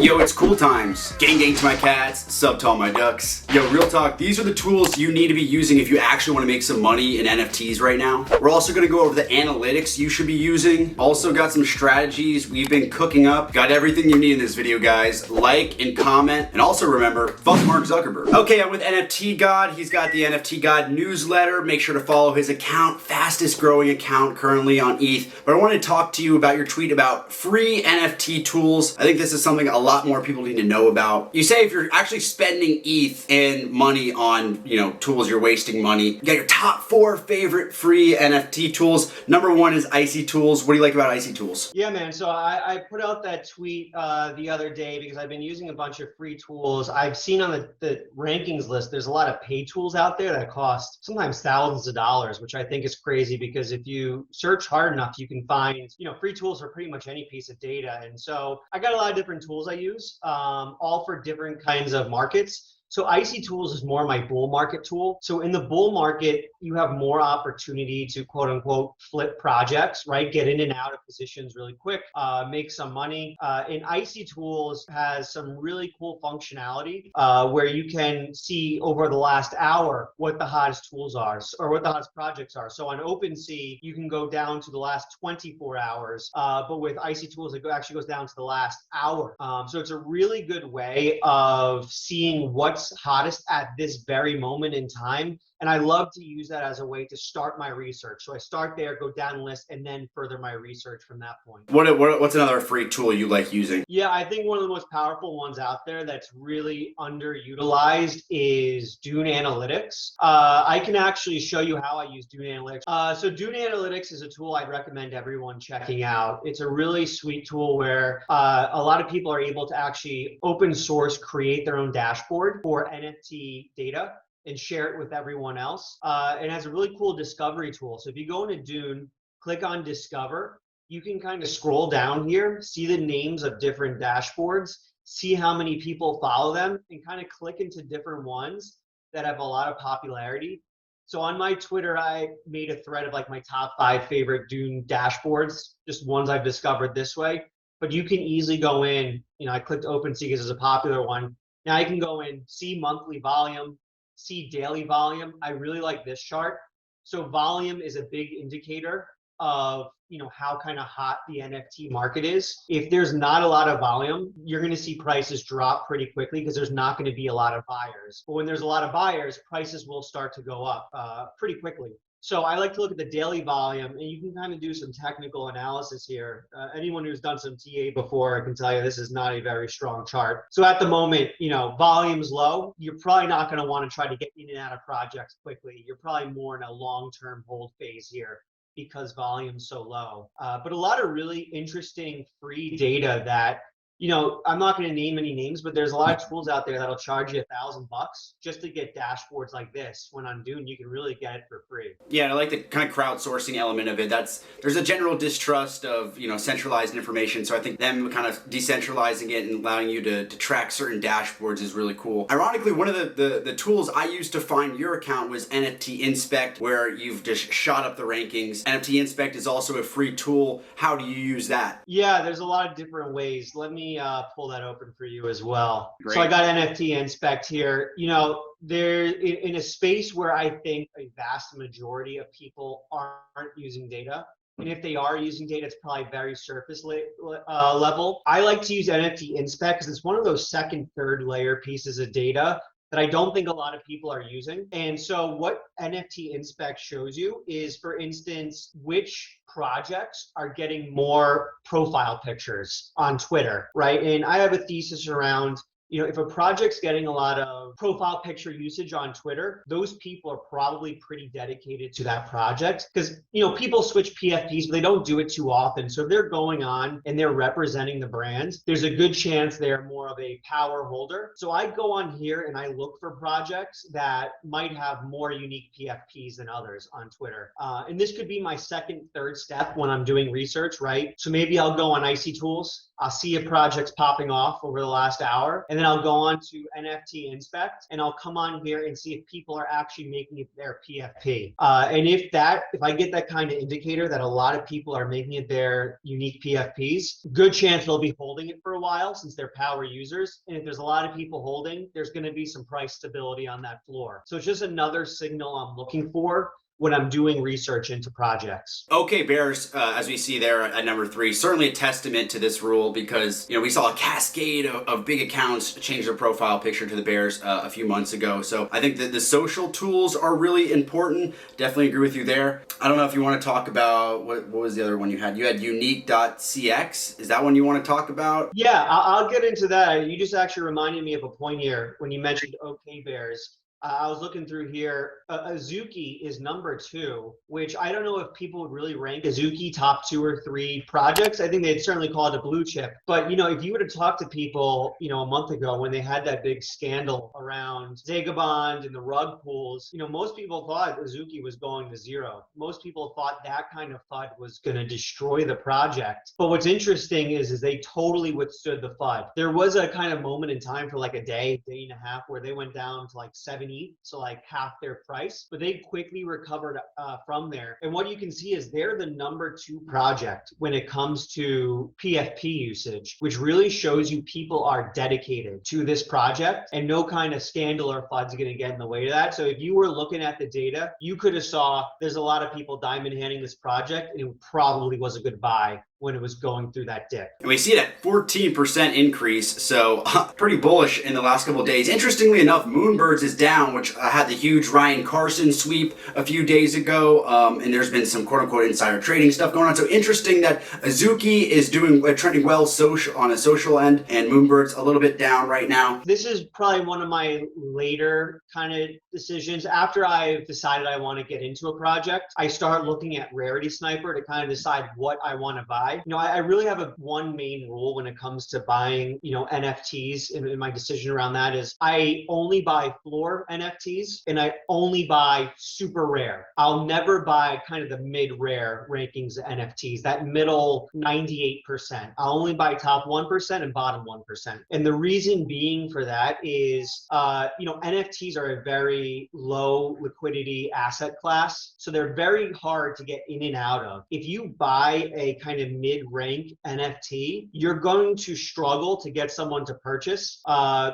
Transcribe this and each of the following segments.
Yo, it's cool times. Gang gang to my cats, sub to all my ducks. Yo, real talk, these are the tools you need to be using if you actually want to make some money in NFTs right now. We're also going to go over the analytics you should be using. Also got some strategies we've been cooking up. Got everything you need in this video, guys. Like and comment. And also remember, fuck Mark Zuckerberg. Okay, I'm with NFT God. He's got the NFT God newsletter. Make sure to follow his account. Fastest growing account currently on ETH. But I want to talk to you about your tweet about free NFT tools. I think this is something a lot more people need to know about. You say if you're actually spending ETH and money on, tools, you're wasting money. You got your top 4 favorite free NFT tools. Number 1 is Icy Tools. What do you like about Icy Tools? Yeah, man. So I put out that tweet the other day because I've been using a bunch of free tools. I've seen on the rankings list, there's a lot of paid tools out there that cost sometimes thousands of dollars, which I think is crazy because if you search hard enough, you can find, free tools for pretty much any piece of data. And so I got a lot of different tools I use, all for different kinds of markets. So Icy Tools is more my bull market tool. So in the bull market, you have more opportunity to quote unquote flip projects, right? Get in and out of positions really quick, make some money. And Icy Tools has some really cool functionality where you can see over the last hour what the hottest tools are or what the hottest projects are. So on OpenSea, you can go down to the last 24 hours, but with Icy Tools, it actually goes down to the last hour. So it's a really good way of seeing what's hottest at this very moment in time. And I love to use that as a way to start my research. So I start there, go down the list, and then further my research from that point. What's another free tool you like using? Yeah, I think one of the most powerful ones out there that's really underutilized is Dune Analytics. I can actually show you how I use Dune Analytics. So Dune Analytics is a tool I'd recommend everyone checking out. It's a really sweet tool where a lot of people are able to actually open source, create their own dashboard for NFT data and share it with everyone else. It has a really cool discovery tool. So if you go into Dune, click on Discover, you can kind of scroll down here, see the names of different dashboards, see how many people follow them, and kind of click into different ones that have a lot of popularity. So on my Twitter, I made a thread of like my top 5 favorite Dune dashboards, just ones I've discovered this way. But you can easily go in, I clicked OpenSea because it's a popular one. Now I can go in, see monthly volume, see daily volume. I really like this chart. So volume is a big indicator of how kind of hot the NFT market is. If there's not a lot of volume, you're going to see prices drop pretty quickly because there's not going to be a lot of buyers. But when there's a lot of buyers, prices will start to go up pretty quickly. So I like to look at the daily volume, and you can kind of do some technical analysis here. Anyone who's done some TA before can tell you this is not a very strong chart. So at the moment, volume's low. You're probably not going to want to try to get in and out of projects quickly. You're probably more in a long-term hold phase here because volume's so low. But a lot of really interesting free data that I'm not going to name any names, but there's a lot of tools out there that'll charge you $1,000 just to get dashboards like this. When on Dune, you can really get it for free. Yeah, I like the kind of crowdsourcing element of it. There's a general distrust of centralized information, so I think them kind of decentralizing it and allowing you to track certain dashboards is really cool. Ironically, one of the tools I used to find your account was NFT Inspect, where you've just shot up the rankings. NFT Inspect is also a free tool. How do you use that? Yeah, there's a lot of different ways. Let me pull that open for you as well. Great. So I got NFT Inspect here. There in a space where I think a vast majority of people aren't using data. And if they are using data, it's probably very surface level. I like to use NFT Inspect because it's one of those second, third layer pieces of data that I don't think a lot of people are using. And so what NFT Inspect shows you is, for instance, which projects are getting more profile pictures on Twitter, right? And I have a thesis around, if a project's getting a lot of profile picture usage on Twitter, those people are probably pretty dedicated to that project because, people switch PFPs, but they don't do it too often. So if they're going on and they're representing the brand, there's a good chance they're more of a power holder. So I go on here and I look for projects that might have more unique PFPs than others on Twitter. And this could be my second, third step when I'm doing research, right? So maybe I'll go on Icy Tools. I'll see if projects popping off over the last hour, and then I'll go on to NFT Inspect, and I'll come on here and see if people are actually making it their PFP. And if I get that kind of indicator that a lot of people are making it their unique PFPs, good chance they'll be holding it for a while since they're power users. And if there's a lot of people holding, there's going to be some price stability on that floor. So it's just another signal I'm looking for when I'm doing research into projects. Okay, bears, as we see there at number 3, certainly a testament to this rule because, we saw a cascade of big accounts change their profile picture to the bears a few months ago. So I think that the social tools are really important. Definitely agree with you there. I don't know if you want to talk about, what was the other one you had? You had unique.cx. Is that one you want to talk about? Yeah, I'll get into that. You just actually reminded me of a point here when you mentioned OK Bears. I was looking through here. Azuki is number 2, which I don't know if people would really rank Azuki top 2 or 3 projects. I think they'd certainly call it a blue chip. But, if you would have talked to people, a month ago when they had that big scandal around Zagabond and the rug pools, most people thought Azuki was going to zero. Most people thought that kind of FUD was going to destroy the project. But what's interesting is they totally withstood the FUD. There was a kind of moment in time for like a day and a half where they went down to like 70, so like half their price, but they quickly recovered from there. And what you can see is they're the number 2 project when it comes to PFP usage, which really shows you people are dedicated to this project and no kind of scandal or FUD's going to get in the way of that. So if you were looking at the data, you could have saw there's a lot of people diamond handing this project, and it probably was a good buy when it was going through that dip. And we see that 14% increase, so pretty bullish in the last couple of days. Interestingly enough, Moonbirds is down, which had the huge Ryan Carson sweep a few days ago, and there's been some quote-unquote insider trading stuff going on. So interesting that Azuki is trending well on a social end, and Moonbirds a little bit down right now. This is probably one of my later kind of decisions. After I've decided I want to get into a project, I start looking at Rarity Sniper to kind of decide what I want to buy. I really have one main rule when it comes to buying, NFTs, and my decision around that is I only buy floor NFTs and I only buy super rare. I'll never buy kind of the mid-rare rankings of NFTs, that middle 98%. I'll only buy top 1% and bottom 1%. And the reason being for that is, NFTs are a very low liquidity asset class. So they're very hard to get in and out of. If you buy a kind of mid-rank NFT, you're going to struggle to get someone to purchase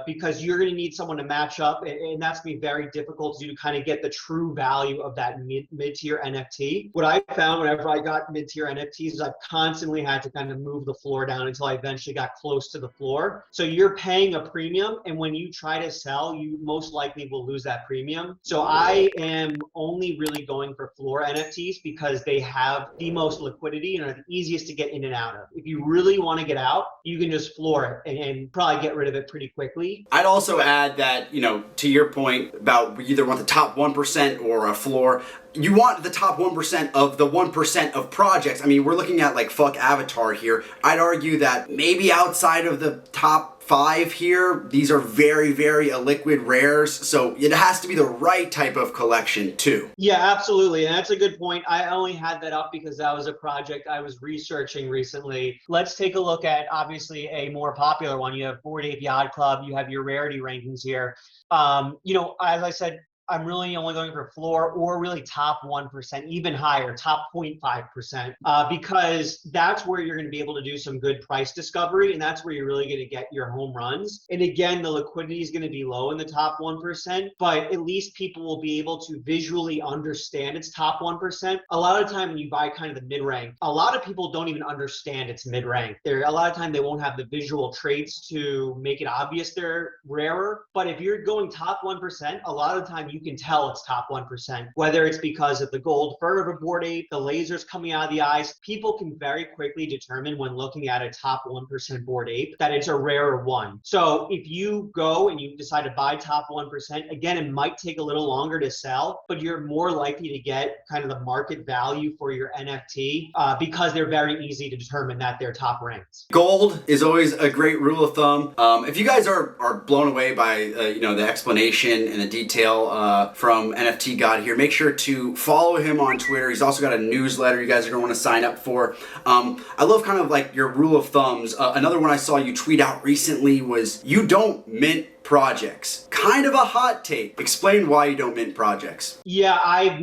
because you're going to need someone to match up, and that's going to be very difficult to kind of get the true value of that mid-tier NFT. What I found whenever I got mid-tier NFTs is I've constantly had to kind of move the floor down until I eventually got close to the floor. So you're paying a premium, and when you try to sell, you most likely will lose that premium. So I am only really going for floor NFTs because they have the most liquidity and are the easiest to get in and out of. If you really want to get out, you can just floor it and probably get rid of it pretty quickly. I'd also add that, to your point about we either want the top 1% or a floor, you want the top 1% of the 1% of projects. I mean, we're looking at like fuck Avatar here. I'd argue that maybe outside of the top 5 here, these are very, very illiquid rares. So it has to be the right type of collection too. Yeah, absolutely. And that's a good point. I only had that up because that was a project I was researching recently. Let's take a look at obviously a more popular one. You have Bored Ape Yacht Club. You have your rarity rankings here. As I said, I'm really only going for floor or really top 1%, even higher, top 0.5%, because that's where you're going to be able to do some good price discovery, and that's where you're really going to get your home runs. And again, the liquidity is going to be low in the top 1%, but at least people will be able to visually understand its top 1%. A lot of time when you buy kind of the mid-rank, a lot of people don't even understand it's mid-rank. A lot of time they won't have the visual traits to make it obvious they're rarer, but if you're going top 1%, a lot of time you can tell it's top 1%, whether it's because of the gold fur of a Bored Ape, the lasers coming out of the eyes. People can very quickly determine when looking at a top 1% Bored Ape that it's a rarer one. So if you go and you decide to buy top 1%, again, it might take a little longer to sell, but you're more likely to get kind of the market value for your NFT because they're very easy to determine that they're top ranked. Gold is always a great rule of thumb. If you guys are blown away by the explanation and the detail from NFT God here. Make sure to follow him on Twitter. He's also got a newsletter you guys are going to want to sign up for. I love kind of like your rule of thumbs. Another one I saw you tweet out recently was you don't mint projects. Kind of a hot take. Explain why you don't mint projects. Yeah, I've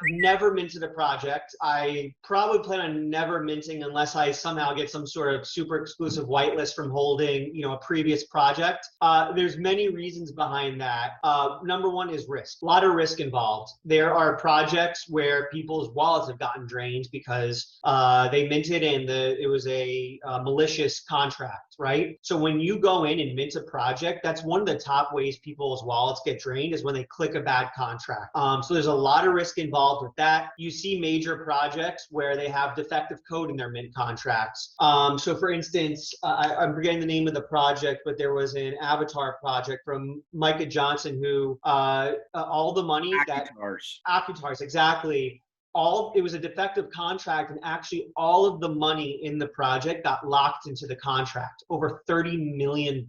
never minted a project. I probably plan on never minting unless I somehow get some sort of super exclusive whitelist from holding, a previous project. There's many reasons behind that. Number one is risk. A lot of risk involved. There are projects where people's wallets have gotten drained because they minted and it was a malicious contract, right? So when you go in and mint a project, that's one of the top ways people's wallets get drained is when they click a bad contract. So there's a lot of risk involved with that. You see major projects where they have defective code in their mint contracts. So for instance, I'm forgetting the name of the project, but there was an avatar project from Micah Johnson who all the money Accutars, exactly. It was a defective contract, and actually all of the money in the project got locked into the contract, over $30 million.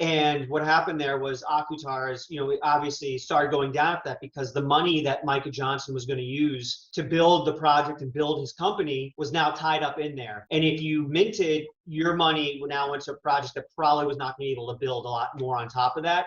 And what happened there was Accutars, obviously started going down at that because the money that Micah Johnson was going to use to build the project and build his company was now tied up in there. And if you minted, your money now went to a project that probably was not going to be able to build a lot more on top of that.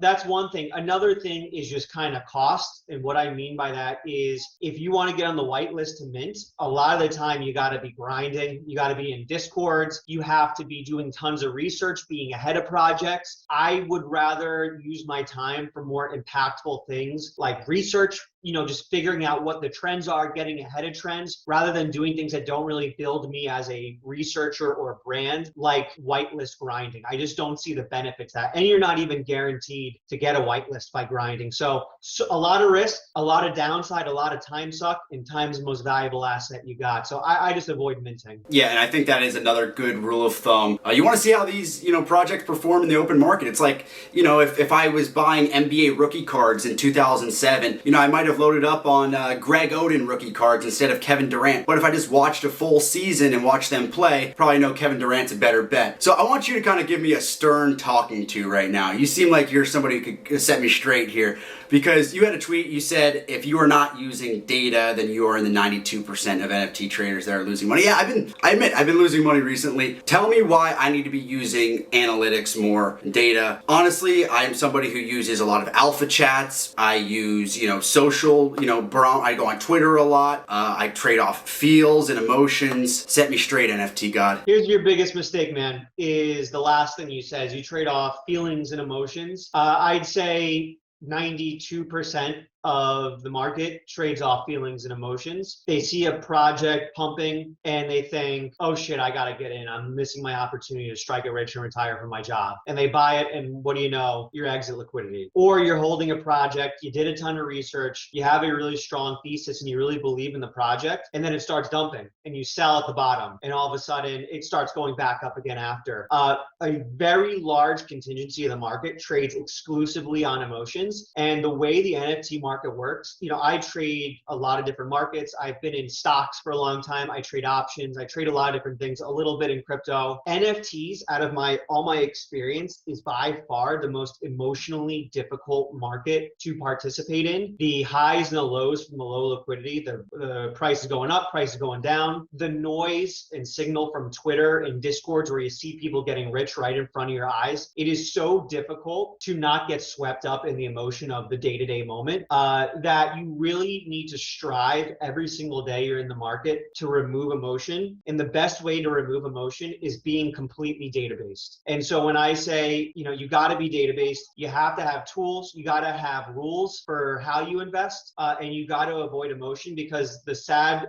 That's one thing. Another thing is just kind of cost. And what I mean by that is if you want to get on the whitelist to mint, a lot of the time you got to be grinding. You got to be in Discords. You have to be doing tons of research, being ahead of projects. I would rather use my time for more impactful things like research, just figuring out what the trends are, getting ahead of trends, rather than doing things that don't really build me as a researcher or brand, like whitelist grinding. I just don't see the benefits of that. And you're not even guaranteed to get a whitelist by grinding. So a lot of risk, a lot of downside, a lot of time suck, and time's the most valuable asset you got. So I just avoid minting. Yeah, and I think that is another good rule of thumb. You want to see how these, projects perform in the open market. It's like, if I was buying NBA rookie cards in 2007, I might have loaded up on Greg Oden rookie cards instead of Kevin Durant. But if I just watched a full season and watched them play, probably know Kevin Durant's a better bet. So I want you to kind of give me a stern talking to right now. You seem like you're somebody who could set me straight here, because you had a tweet, you said if you are not using data, then you are in the 92% of NFT traders that are losing money. Yeah, I admit I've been losing money recently. Tell me why I need to be using analytics more, data. Honestly, I am somebody who uses a lot of alpha chats. I use, social, I go on Twitter a lot. I trade off feels and emotions. Set me straight, NFT God. Here's your biggest mistake, man, is the last thing you said. You trade off feelings and emotions. I'd say 92% of the market trades off feelings and emotions. They see a project pumping and they think, oh shit, I gotta get in. I'm missing my opportunity to strike it rich and retire from my job. And they buy it, and what do you know? Your exit liquidity. Or you're holding a project, you did a ton of research, you have a really strong thesis and you really believe in the project, and then it starts dumping and you sell at the bottom, and all of a sudden it starts going back up again after. A very large contingency of the market trades exclusively on emotions. And the way the NFT market works, I trade a lot of different markets. I've been in stocks for a long time. I trade options. I trade a lot of different things, a little bit in crypto. NFTs, out of all my experience, is by far the most emotionally difficult market to participate in. The highs and the lows from the low liquidity, the price is going up, price is going down. The noise and signal from Twitter and Discords where you see people getting rich right in front of your eyes. It is so difficult to not get swept up in the emotion of the day-to-day moment. That you really need to strive every single day you're in the market to remove emotion. And the best way to remove emotion is being completely data-based. And so when I say, you got to be data-based, you have to have tools, you got to have rules for how you invest, and you got to avoid emotion, because the sad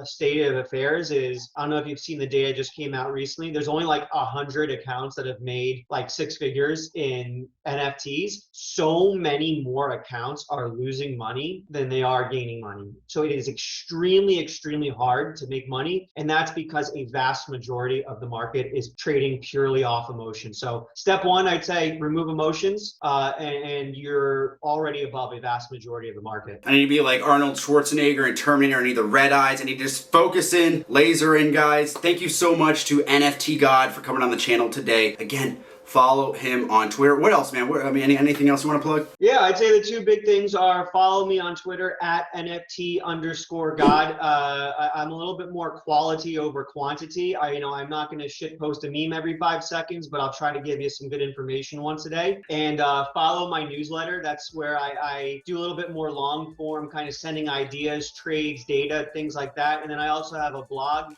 state of affairs is, I don't know if you've seen the data just came out recently, there's only like 100 accounts that have made like 6 figures in NFTs. So many more accounts are losing money than they are gaining money. So it is extremely, extremely hard to make money. And that's because a vast majority of the market is trading purely off emotion. So step one, I'd say remove emotions, and you're already above a vast majority of the market. I need to be like Arnold Schwarzenegger and Terminator. I need the red eyes. I need to just focus in, laser in, guys. Thank you so much to NFT God for coming on the channel today. Again, follow him on Twitter. What else, man? Anything else you want to plug? Yeah, I'd say the two big things are follow me on Twitter at NFT_God. I'm a little bit more quality over quantity. I'm not going to shit post a meme every 5 seconds, but I'll try to give you some good information once a day. And follow my newsletter. That's where I do a little bit more long form, kind of sending ideas, trades, data, things like that. And then I also have a blog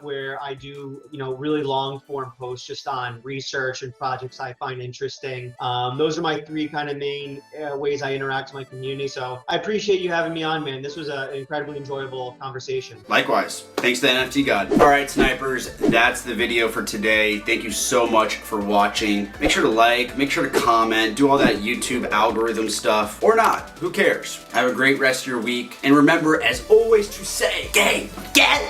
where I do, really long form posts just on research and projects I find interesting. Those are my three kind of main ways I interact with my community. So I appreciate you having me on, man. This was an incredibly enjoyable conversation. Likewise. Thanks to the NFT God. All right, snipers, that's the video for today. Thank you so much for watching. Make sure to like, make sure to comment, do all that YouTube algorithm stuff, or not. Who cares? Have a great rest of your week. And remember, as always, to say, game, get